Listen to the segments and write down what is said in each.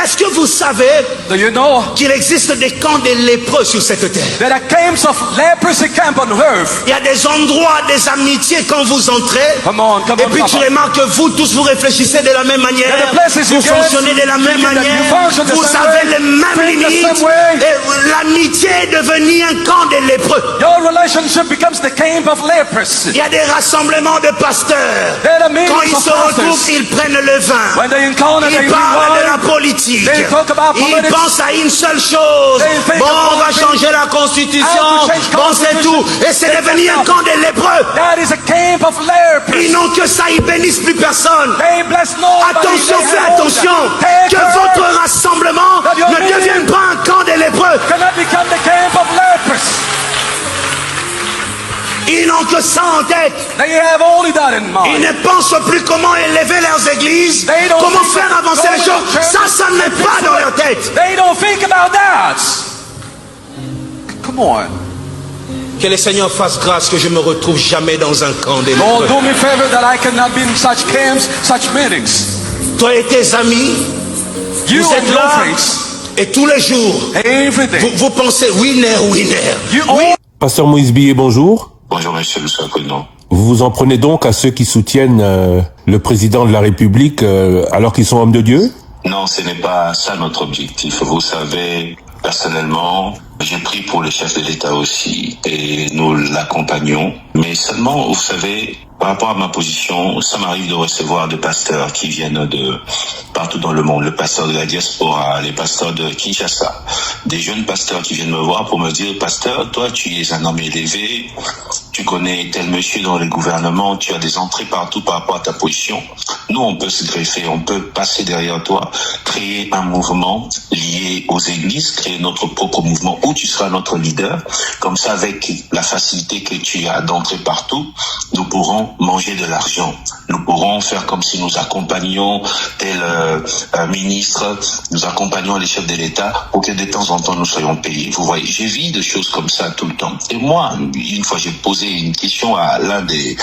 Est-ce que vous savez Do you know qu'il existe des camps des lépreux sur cette terre? there are camps of leprosy camp on earth? Il y a des endroits, des amitiés quand vous entrez. Come on, Et puis tu Papa. remarques que vous tous vous réfléchissez de la même manière. And the places you Vous get, fonctionnez de la même thinking that manière. you function the Vous same avez way, les mêmes think the limites. same way. Et l'amitié est devenue un camp des lépreux. Your relationship becomes the camp of leprosy. Il y a des rassemblements de pasteurs. There are meetings Quand ils of se retrouvent, pastors. ils prennent le vin. When they encounter the Ils parlent de la wine, politique. they talk about Ils politics. pensent à une seule chose. They think Bon, about on va things. changer la constitution. How to change Bon, c'est tout. constitution. Et c'est devenu un camp des lépreux. that is a camp of leprosy. Ils n'ont que ça, ils bénissent plus personne. They bless nobody. Attention, They fais have all attention. that. Que Take votre care. rassemblement That your ne meeting devienne pas un camp des lépreux. Cannot become the camp of leprosy. Ils n'ont que ça en tête. They have only that in Ils mind. ne pensent plus comment élever leurs églises, They don't comment think faire about avancer les going to choses. church. Ça n'est pas dans leur tête. They don't think about that. Come on. Que le Seigneur fasse grâce que je me retrouve jamais dans un camp des Lord, lépreux. do me a favor that I cannot be in such camps, such meetings. Toi et tes amis, You vous and êtes your là friends, et tous les jours, every day. vous pensez winner, winner. You all Pasteur Moïse Billet, bonjour. Bonjour monsieur le président. Vous vous en prenez donc à ceux qui soutiennent le président de la République alors qu'ils sont hommes de Dieu? Non, ce n'est pas ça notre objectif. Vous savez, personnellement, j'ai pris pour le chef de l'État aussi et nous l'accompagnons. Mais seulement, vous savez, par rapport à ma position, ça m'arrive de recevoir des pasteurs qui viennent de partout dans le monde. Le pasteur de la diaspora, les pasteurs de Kinshasa, des jeunes pasteurs qui viennent me voir pour me dire, pasteur, toi tu es un homme élevé, tu connais tel monsieur dans le gouvernement, tu as des entrées partout par rapport à ta position. Nous, on peut se greffer, on peut passer derrière toi, créer un mouvement lié aux églises, créer notre propre mouvement où tu seras notre leader. Comme ça, avec la facilité que tu as d'entrer partout, nous pourrons manger de l'argent. Nous pourrons faire comme si nous accompagnions tel ministre, nous accompagnons les chefs de l'État pour que de temps en temps nous soyons payés. Vous voyez, j'ai vu des choses comme ça tout le temps. Et moi, une fois j'ai posé une question à l'un des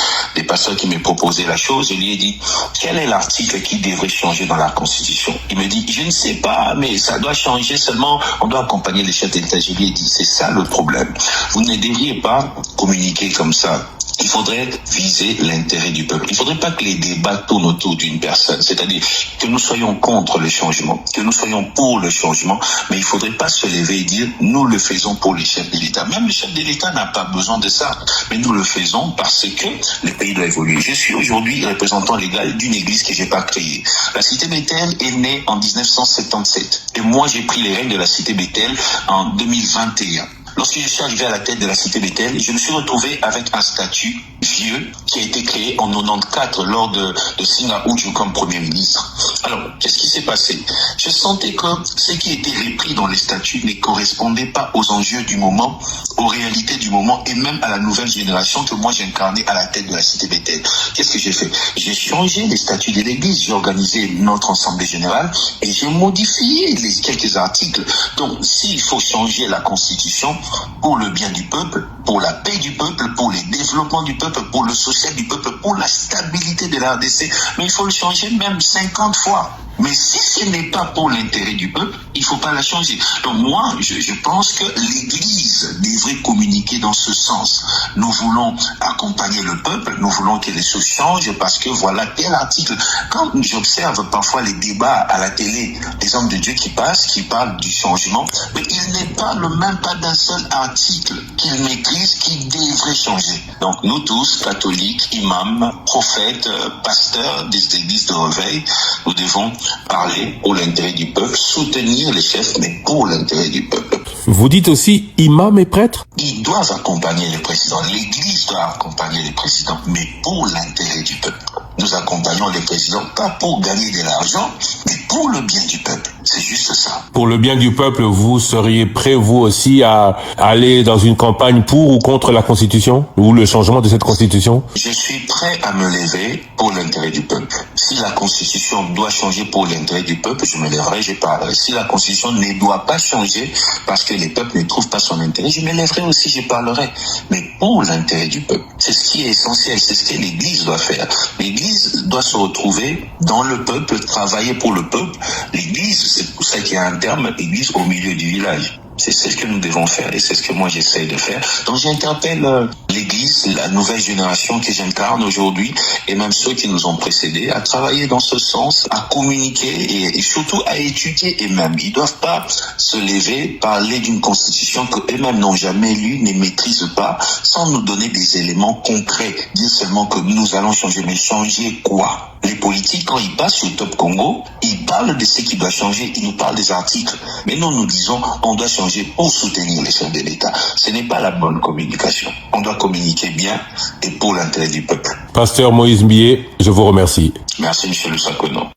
pasteurs qui m'a proposé la chose, je lui ai dit, quel est l'article qui devrait changer dans la Constitution? Il me dit, je ne sais pas, mais ça doit changer seulement, on doit accompagner les chefs d'État. Je lui ai dit, c'est ça le problème. Vous ne devriez pas communiquer comme ça. Il faudrait viser l'intérêt du peuple. Il ne faudrait pas que les débats tournent autour d'une personne. C'est-à-dire que nous soyons contre le changement, que nous soyons pour le changement, mais il ne faudrait pas se lever et dire nous le faisons pour les chefs de l'État. Même le chef de l'État n'a pas besoin de ça, mais nous le faisons parce que le pays doit évoluer. Je suis aujourd'hui représentant légal d'une église que je n'ai pas créée. La cité Bethel est née en 1977 et moi j'ai pris les règles de la cité Bethel en 2021. Lorsque je suis arrivé à la tête de la cité Bethel, je me suis retrouvé avec un statut vieux qui a été créé en 94 lors de Singa Uju comme Premier ministre. Alors, qu'est-ce qui s'est passé? Je sentais que ce qui était repris dans les statuts ne correspondait pas aux enjeux du moment, aux réalités du moment et même à la nouvelle génération que moi j'incarnais à la tête de la cité Bethel. Qu'est-ce que j'ai fait? J'ai changé les statuts de l'église, j'ai organisé notre assemblée générale et j'ai modifié quelques articles. Donc, s'il faut changer la constitution, pour le bien du peuple, pour la paix du peuple, pour le développement du peuple, pour le social du peuple, pour la stabilité de la RDC. Mais il faut le changer même 50 fois. Mais si ce n'est pas pour l'intérêt du peuple, il ne faut pas la changer. Donc moi, je pense que l'Église devrait communiquer dans ce sens. Nous voulons accompagner le peuple, nous voulons que les choses changent parce que voilà tel article. Quand j'observe parfois les débats à la télé, des hommes de Dieu qui passent, qui parlent du changement, mais ils ne parlent même pas d'un seul article qu'ils maîtrisent qui devrait changer. Donc nous tous, catholiques, imams, prophètes, pasteurs des églises de réveil, nous devons parler pour l'intérêt du peuple, soutenir les chefs, mais pour l'intérêt du peuple. Vous dites aussi imams et prêtres? Ils doivent accompagner les présidents. L'Église doit accompagner les présidents, mais pour l'intérêt du peuple. Nous accompagnons les présidents pas pour gagner de l'argent, mais pour le bien du peuple. C'est juste ça. Pour le bien du peuple, vous seriez prêt, vous aussi, à aller dans une campagne pour ou contre la Constitution ou le changement de cette Constitution? Je suis prêt à me lever pour l'intérêt du peuple. Si la Constitution doit changer pour l'intérêt du peuple, je me lèverai, je parlerai. Si la Constitution ne doit pas changer parce que les peuples ne trouvent pas son intérêt, je me lèverai aussi, je parlerai. Mais pour l'intérêt du peuple, c'est ce qui est essentiel, c'est ce que l'Église doit faire. L'Église doit se retrouver dans le peuple, travailler pour le peuple. L'Église, c'est pour ça qu'il y a un terme, Église au milieu du village. C'est ce que nous devons faire et c'est ce que moi j'essaie de faire. Donc j'interpelle l'Église, la nouvelle génération que j'incarne aujourd'hui et même ceux qui nous ont précédés à travailler dans ce sens, à communiquer et surtout à étudier eux-mêmes. Ils ne doivent pas se lever, parler d'une constitution qu'eux-mêmes n'ont jamais lue, ne maîtrisent pas, sans nous donner des éléments concrets. Dire seulement que nous allons changer, mais changer quoi? Les politiques, quand ils passent sur Top Congo, ils parlent de ce qui doit changer, ils nous parlent des articles. Mais nous disons, on doit changer pour soutenir les chefs de l'État. Ce n'est pas la bonne communication. On doit communiquer bien et pour l'intérêt du peuple. Pasteur Moïse Mbié, je vous remercie. Merci, M. Lusakono.